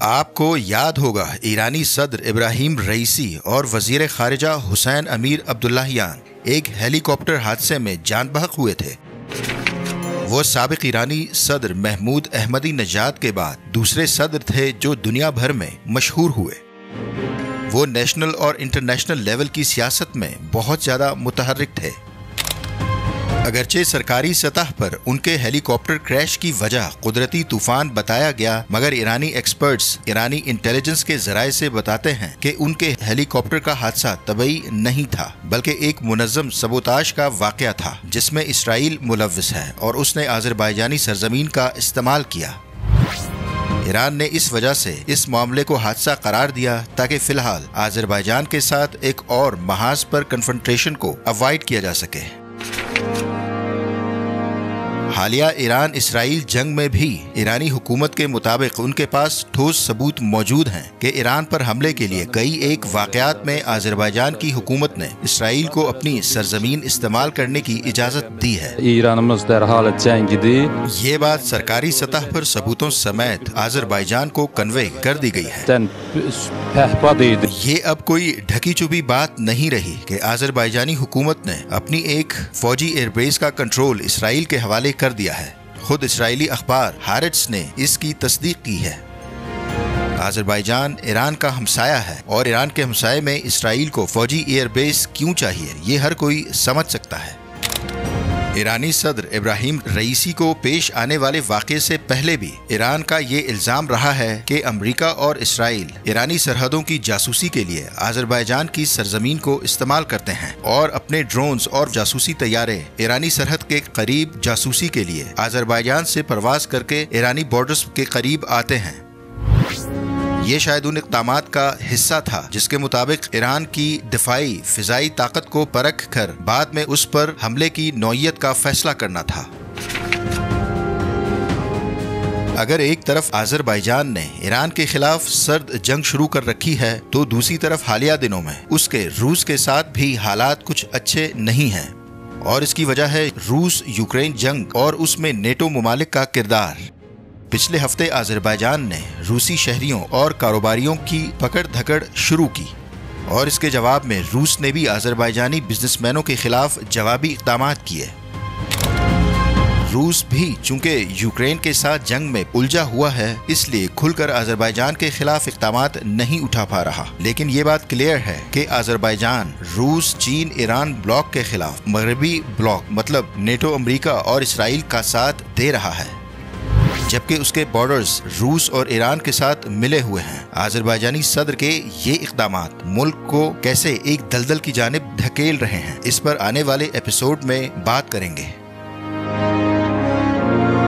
آپ کو یاد ہوگا ایرانی صدر ابراہیم رئیسی اور وزیر خارجہ حسین امیر عبداللہیان ایک ہیلی کاپٹر حادثے میں جان بحق ہوئے تھے۔ وہ سابق ایرانی صدر محمود احمدی نژاد کے بعد دوسرے صدر تھے جو دنیا بھر میں مشہور ہوئے۔ وہ نیشنل اور انٹرنیشنل لیول کی سیاست میں بہت زیادہ متحرک تھے۔ اگرچہ سرکاری سطح پر ان کے ہیلی کاپٹر کریش کی وجہ قدرتی طوفان بتایا گیا، مگر ایرانی ایکسپرٹس ایرانی انٹیلیجنس کے ذرائع سے بتاتے ہیں کہ ان کے ہیلی کاپٹر کا حادثہ طبعی نہیں تھا، بلکہ ایک منظم سبوتاژ کا واقعہ تھا جس میں اسرائیل ملوث ہے اور اس نے آذربائیجانی سرزمین کا استعمال کیا۔ ایران نے اس وجہ سے اس معاملے کو حادثہ قرار دیا تاکہ فی الحال آذربائیجان کے ساتھ ایک اور محاذ پر کنفرنٹریشن کو اوائڈ کیا جا سکے۔ حالیہ ایران اسرائیل جنگ میں بھی ایرانی حکومت کے مطابق ان کے پاس ٹھوس ثبوت موجود ہیں کہ ایران پر حملے کے لیے کئی ایک واقعات میں آذربائیجان کی حکومت نے اسرائیل کو اپنی سرزمین استعمال کرنے کی اجازت دی ہے۔ یہ بات سرکاری سطح پر ثبوتوں سمیت آذربائیجان کو کنوے کر دی گئی ہے۔ یہ اب کوئی ڈھکی چھپی بات نہیں رہی کہ آذربائیجانی حکومت نے اپنی ایک فوجی ایئر بیس کا کنٹرول اسرائیل کے حوالے کر دیا ہے۔ خود اسرائیلی اخبار ہارٹس نے اس کی تصدیق کی ہے۔ آذربائیجان ایران کا ہمسایہ ہے اور ایران کے ہمسائے میں اسرائیل کو فوجی ایئر بیس کیوں چاہیے، یہ ہر کوئی سمجھ سکتا ہے۔ ایرانی صدر ابراہیم رئیسی کو پیش آنے والے واقعے سے پہلے بھی ایران کا یہ الزام رہا ہے کہ امریکہ اور اسرائیل ایرانی سرحدوں کی جاسوسی کے لیے آذربائیجان کی سرزمین کو استعمال کرتے ہیں اور اپنے ڈرونز اور جاسوسی طیارے ایرانی سرحد کے قریب جاسوسی کے لیے آذربائیجان سے پرواز کر کے ایرانی بارڈرز کے قریب آتے ہیں۔ یہ شاید ان اقدامات کا حصہ تھا جس کے مطابق ایران کی دفاعی فضائی طاقت کو پرکھ کر بعد میں اس پر حملے کی نوعیت کا فیصلہ کرنا تھا۔ اگر ایک طرف آذربائیجان نے ایران کے خلاف سرد جنگ شروع کر رکھی ہے تو دوسری طرف حالیہ دنوں میں اس کے روس کے ساتھ بھی حالات کچھ اچھے نہیں ہیں، اور اس کی وجہ ہے روس یوکرین جنگ اور اس میں نیٹو ممالک کا کردار۔ پچھلے ہفتے آذربائیجان نے روسی شہریوں اور کاروباریوں کی پکڑ دھکڑ شروع کی، اور اس کے جواب میں روس نے بھی آذربائیجانی بزنس مینوں کے خلاف جوابی اقدامات کیے۔ روس بھی چونکہ یوکرین کے ساتھ جنگ میں الجھا ہوا ہے، اس لیے کھل کر آذربائیجان کے خلاف اقدامات نہیں اٹھا پا رہا، لیکن یہ بات کلیئر ہے کہ آذربائیجان روس چین ایران بلاک کے خلاف مغربی بلاک مطلب نیٹو امریکہ اور اسرائیل کا ساتھ دے رہا ہے، جبکہ اس کے بارڈرز روس اور ایران کے ساتھ ملے ہوئے ہیں۔ آذربائیجانی صدر کے یہ اقدامات ملک کو کیسے ایک دلدل کی جانب دھکیل رہے ہیں، اس پر آنے والے ایپیسوڈ میں بات کریں گے۔